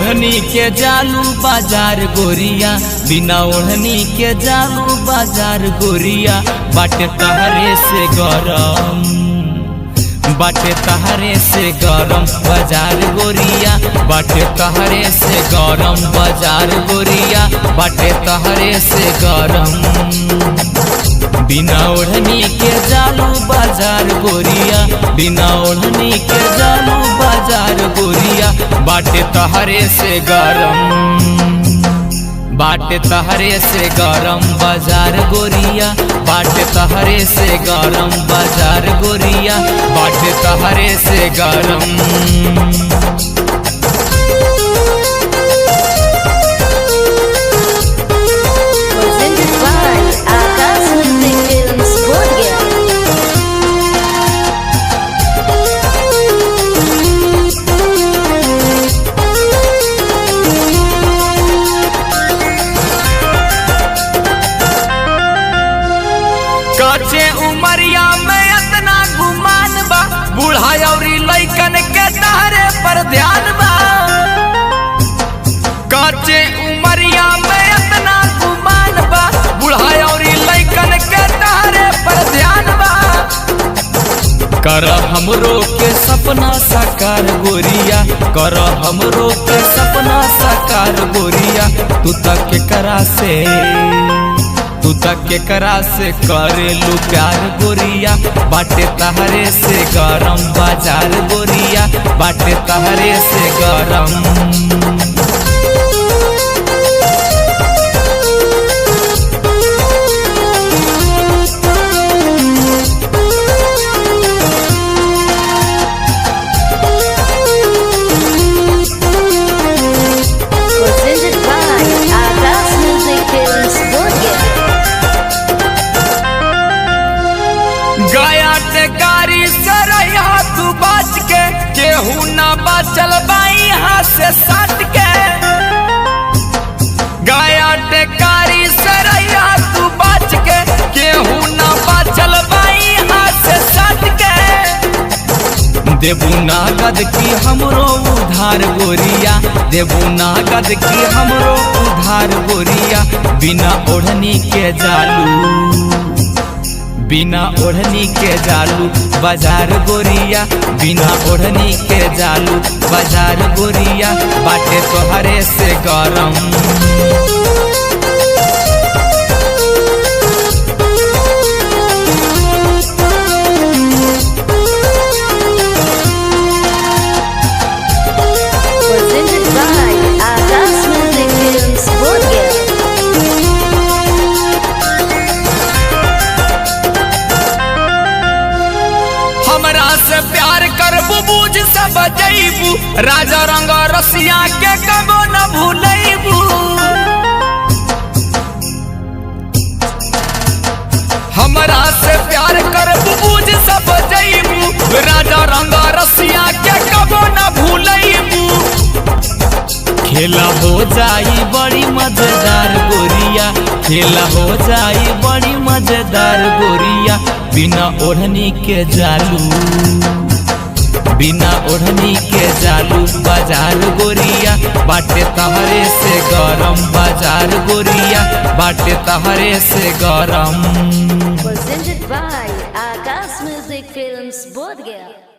ओढ़नी के जालू बाजार गोरिया, बिना ओढ़नी के जालू बाजार गोरिया। बाटे तहरे से गरम, बाटे तहरे से गरम बाजार गोरिया, बाटे तहरे से गरम बाजार गोरिया, बाटे तहरे से गरम। बिना ओढ़नी के जालू बाजार गोरिया, बिना ओढ़नी के जालू बाजार गोरिया। बाटे तहरे से गरम, बाटे तहरे से गरम बाजार गोरिया, बाटे तहरे से गरम बाजार गोरिया, बाटे तहरे से गरम। काचे उमरिया में इतना गुमान बा, बूढ़ा औरी लइकन के तहरे पर ध्यान बा। काचे उमरिया में इतना गुमान बा, बूढ़ा औरी लइकन के तहरे पर ध्यान बा। कर हमरो के सपना साकार गोरिया, कर हमरो के सपना साकार गोरिया। तू तक के करा से, तू तक के करा से करेलू प्यार गोरिया। बाटे तहरे से गरम बाजार गोरिया, बाटे तहरे से गरम। गया टेकारी से रहिया तू बच के, केहू ना बचल बाई हाथ से सट के। गया टेकारी से रहिया तू बच के, केहू ना बचल बाई हाथ से सट के। देबू नागद की हमरो उधार गोरिया, देबू नागद की हमरो उधार गोरिया। बिना ओढ़नी के जालू, बिना ओढ़नी के जालू बाजार गोरिया, बिना ओढ़नी के जालू बाजार गोरिया। बाटे तोहरे से गरम, हमरा से प्यार करबू बूझ सब जईबू, राजा रंग रसिया के कबो न भूलैबू। हमरा से प्यार करबू बूझ सब जईबू, राजा रंग रसिया के कबो न भूलैबू। खेला हो जाई बड़ी मजेदार गोरिया, खेला हो जाई बड़ी मजेदार गोरिया। बिना ओढ़नी के जालू, बिना ओढ़नी के जालू बाजार गोरिया। बाटे तहरे से गरम बाजार गोरिया, बाटे तहरे से गरम। Presented by Akash Music Films, Bodh Gaya।